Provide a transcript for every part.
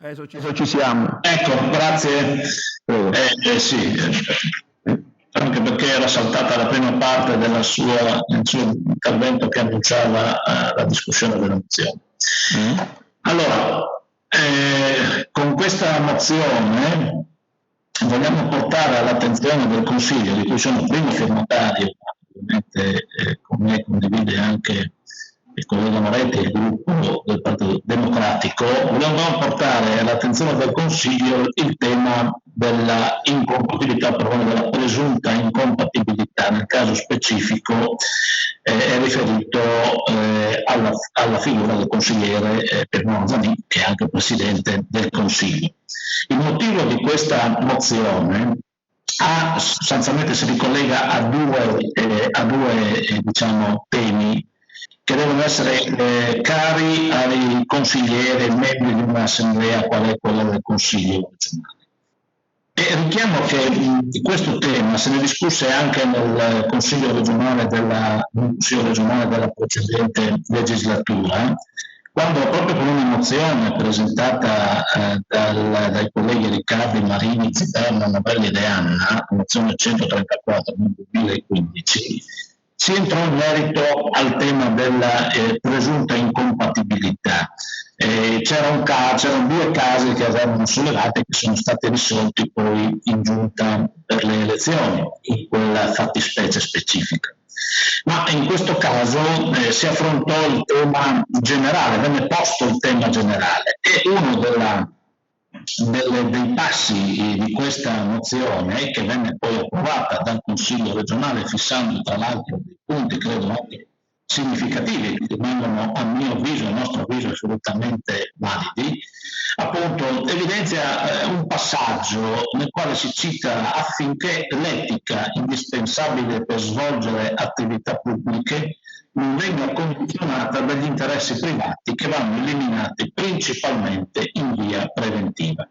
Adesso ci siamo. Ecco, grazie. Sì, anche perché era saltata la prima parte del suo intervento che annunciava la discussione della mozione. Allora, con questa mozione vogliamo portare all'attenzione del Consiglio, di cui sono primo firmatario, ovviamente con me condivide anche il collega Moretti e il gruppo del Partito Democratico, vogliamo portare all'attenzione del Consiglio il tema della incompatibilità, della presunta incompatibilità, nel caso specifico è riferito alla figura del consigliere Pierino Zanin, che è anche Presidente del Consiglio. Il motivo di questa mozione sostanzialmente si ricollega a due diciamo, temi che devono essere cari ai consiglieri e membri di un'assemblea qual è quella del Consiglio regionale. E richiamo che di questo tema se ne discusse anche nel Consiglio regionale della precedente legislatura, quando proprio con una mozione presentata dai colleghi Riccardi, Marini, Ziterna, Novelli e Anna, mozione 134 del 2015, si entrò in merito al tema della presunta incompatibilità. C'erano due casi che avevano sollevato e che sono stati risolti poi in giunta per le elezioni, in quella fattispecie specifica. Ma in questo caso si affrontò il tema generale, venne posto il tema generale e uno dei passi di questa mozione, che venne poi approvata dal Consiglio regionale, fissando tra l'altro dei punti, credo anche significativi, che rimangono a mio avviso, a nostro avviso, assolutamente validi, appunto evidenzia un passaggio nel quale si cita affinché l'etica indispensabile per svolgere attività pubbliche non venga condizionata dagli interessi privati che vanno eliminati principalmente in via preventiva.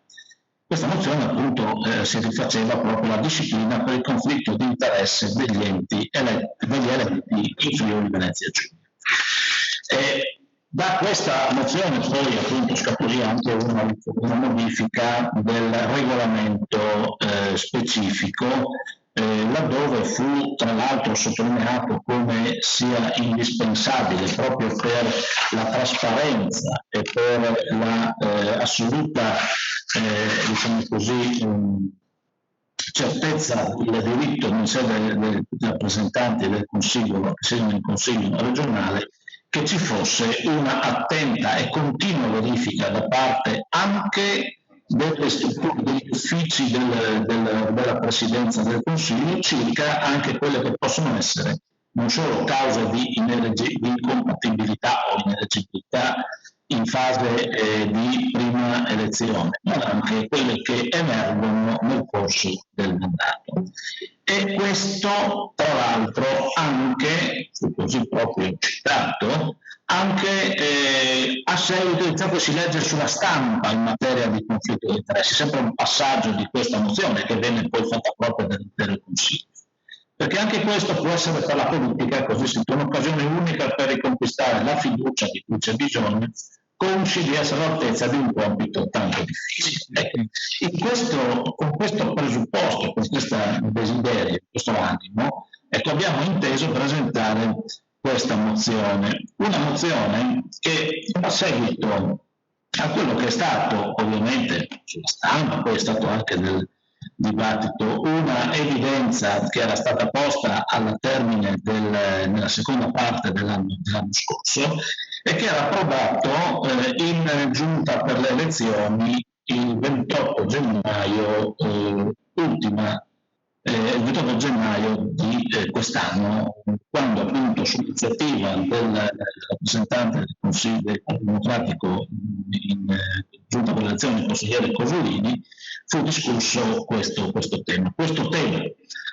Questa mozione appunto si rifaceva proprio alla disciplina per il conflitto di interesse degli eletti in Friuli Venezia Giulia. Da questa mozione poi appunto scaturì anche una modifica del regolamento specifico, laddove fu tra l'altro sottolineato come sia indispensabile proprio per la trasparenza e per la assoluta diciamo così certezza del diritto in sede dei rappresentanti del Consiglio, che siano nel Consiglio regionale, che ci fosse una attenta e continua verifica da parte anche delle strutture, degli uffici della Presidenza del Consiglio circa anche quelle che possono essere non solo cause di incompatibilità o ineleggibilità in fase di prima elezione, ma anche quelle che emergono nel corso del mandato. E questo, tra l'altro, anche, fu così proprio citato, anche a seguito di ciò che si legge sulla stampa in materia di conflitto di interessi, sempre un passaggio di questa mozione che venne poi fatta propria dall'intero Consiglio. Perché anche questo può essere per la politica, così si un'occasione unica per riconquistare la fiducia di cui c'è bisogno, consci di essere all'altezza di un compito tanto difficile. Ecco, con questo presupposto, con questo desiderio, questo animo, ecco, abbiamo inteso presentare questa mozione, una mozione che a seguito a quello che è stato ovviamente sulla stampa, poi è stato anche nel dibattito, una evidenza che era stata posta alla termine nella seconda parte dell'anno scorso e che era approvato in giunta per le elezioni il 28 gennaio il 28 gennaio di quest'anno, quando appunto su iniziativa del rappresentante del Consiglio Democratico in giunta per le elezioni, il consigliere Cosolini, fu discusso questo tema. Questo tema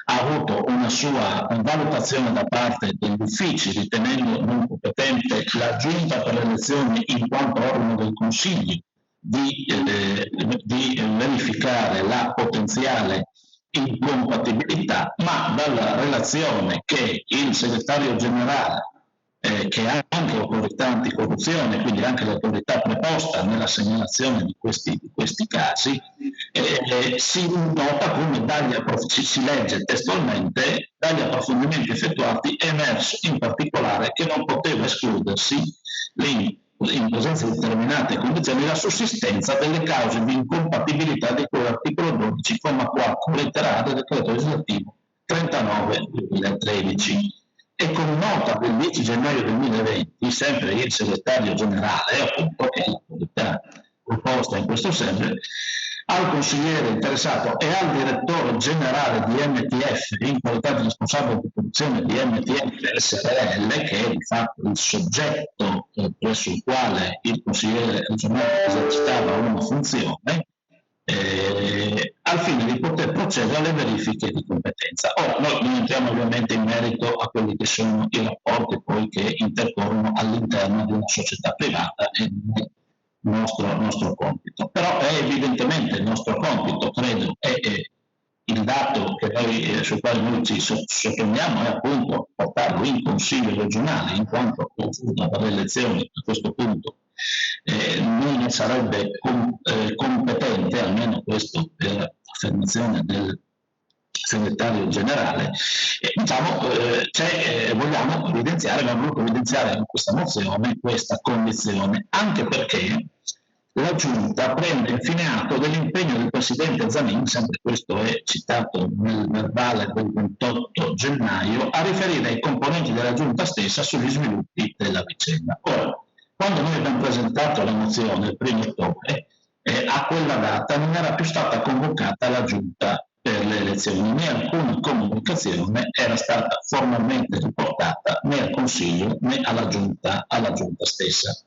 ha avuto una sua valutazione da parte degli uffici, ritenendo non competente la giunta per le elezioni in quanto organo del Consiglio di verificare la potenziale incompatibilità, ma dalla relazione che il segretario generale che ha anche autorità anticorruzione, quindi anche l'autorità preposta nella segnalazione di questi casi, si nota come si legge testualmente: dagli approfondimenti effettuati è emerso in particolare che non poteva escludersi in presenza di determinate condizioni la sussistenza delle cause di incompatibilità di cui l'articolo 12,4 lettera A del decreto legislativo 39/2013. E con nota del 10 gennaio 2020, sempre il segretario generale, appunto, che è l'autorità proposta in questo senso, al consigliere interessato e al direttore generale di MTF, in qualità di responsabile di produzione di MTF SRL, che è di fatto il soggetto presso il quale il consigliere regionale esercitava una funzione, al fine di poter procedere alle verifiche di competenza. Ora, noi non entriamo ovviamente in merito a quelli che sono i rapporti poi che intercorrono all'interno di una società privata, e non è nostro compito. Però è evidentemente il nostro compito, credo, è il dato che noi, sul quale noi ci sottolineamo, è appunto portarlo in consiglio regionale, in quanto consulta per le elezioni a questo punto non ne sarebbe competente, almeno questo per affermazione del segretario generale. Vogliamo evidenziare, abbiamo voluto evidenziare in questa mozione questa condizione, anche perché la Giunta prende infine atto dell'impegno del Presidente Zanin, sempre questo è citato nel verbale del 28 gennaio, a riferire ai componenti della Giunta stessa sugli sviluppi della vicenda. Ora, quando noi abbiamo presentato la mozione il 1° ottobre, a quella data non era più stata convocata la Giunta per le elezioni, né alcuna comunicazione era stata formalmente riportata né al Consiglio né alla Giunta stessa.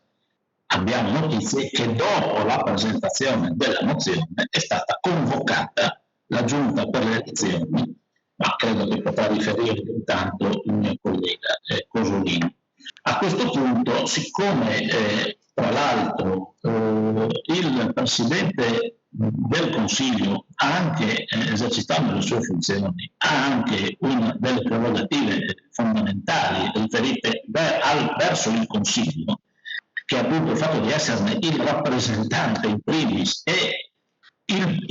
Abbiamo notizie che dopo la presentazione della mozione è stata convocata la Giunta per le elezioni, ma credo che potrà riferire intanto il mio collega Cosolini. A questo punto, siccome tra l'altro il Presidente del Consiglio, anche esercitando le sue funzioni, ha anche una delle prerogative fondamentali riferite verso il Consiglio, che è appunto il fatto di esserne il rappresentante in primis e il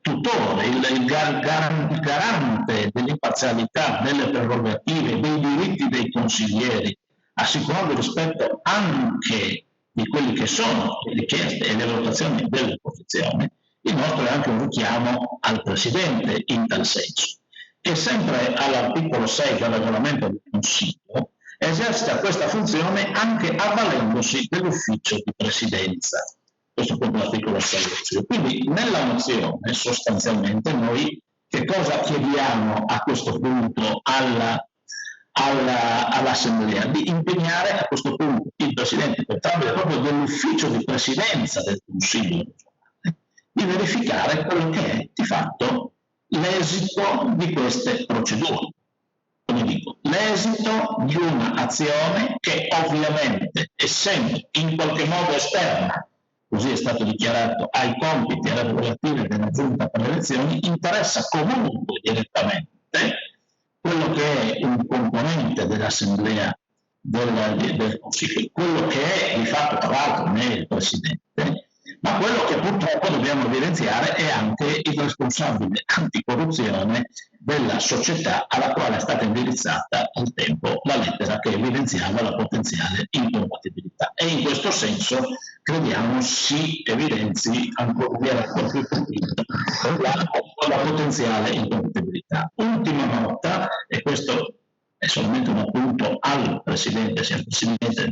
tutore, il garante dell'imparzialità, delle prerogative, dei diritti dei consiglieri, assicurando il rispetto anche di quelli che sono le richieste e le valutazioni dell'opposizione. Il nostro è anche un richiamo al Presidente in tal senso, che sempre all'articolo 6 del regolamento del Consiglio esercita questa funzione anche avvalendosi dell'ufficio di presidenza. Questo è proprio l'articolo 6. Quindi nella mozione sostanzialmente noi che cosa chiediamo a questo punto all'Assemblea? Di impegnare a questo punto il Presidente, per tramite proprio dell'ufficio di presidenza del Consiglio regionale, di verificare quello che è di fatto l'esito di queste procedure. Come dico, l'esito di un'azione che ovviamente, essendo in qualche modo esterna, così è stato dichiarato, ai compiti e alle prerogative della Giunta per le elezioni, interessa comunque direttamente quello che è un componente dell'Assemblea del Consiglio, quello che è di fatto tra l'altro non è il Presidente, ma quello che purtroppo dobbiamo evidenziare è anche il responsabile anticorruzione della società alla quale è stata indirizzata al tempo la lettera che evidenziava la potenziale incompatibilità. E in questo senso crediamo si evidenzi ancora più la potenziale incompatibilità. Ultima nota, e questo è solamente un appunto al Presidente, sia il Presidente,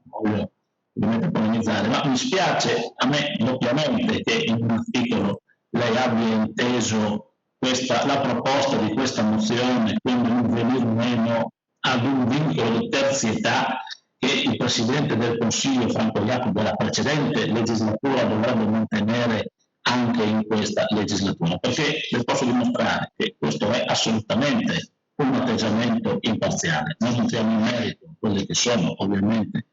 voglio ovviamente polemizzare, ma mi spiace a me doppiamente che in un articolo lei abbia inteso la proposta di questa mozione come un venir meno ad un vincolo di terzietà che il Presidente del Consiglio Franco Iacono della precedente legislatura dovrebbe mantenere anche in questa legislatura, perché le posso dimostrare che questo è assolutamente un atteggiamento imparziale. Noi entriamo in merito a quelle che sono ovviamente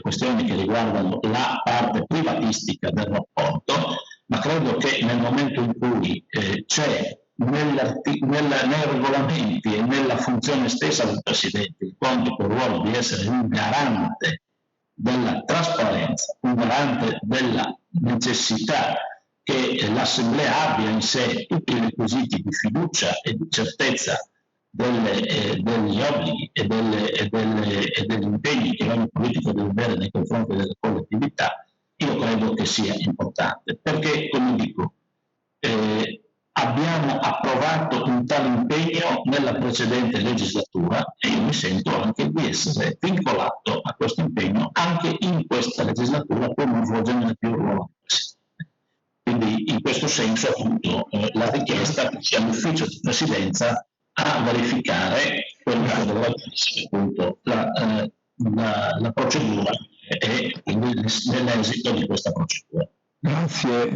questioni che riguardano la parte privatistica del rapporto, ma credo che nel momento in cui c'è nei regolamenti e nella funzione stessa del Presidente, il compito e il ruolo di essere un garante della trasparenza, un garante della necessità che l'Assemblea abbia in sé tutti i requisiti di fiducia e di certezza degli obblighi e degli impegni che ogni politico deve avere nei confronti delle collettività, io credo che sia importante, perché, come dico, abbiamo approvato un tale impegno nella precedente legislatura e io mi sento anche di essere vincolato a questo impegno anche in questa legislatura per non svolgere più il ruolo di Presidente. Quindi in questo senso appunto la richiesta che sia l'ufficio di presidenza a verificare quello che dovrà essere appunto la procedura e quindi l'esito di questa procedura. Grazie.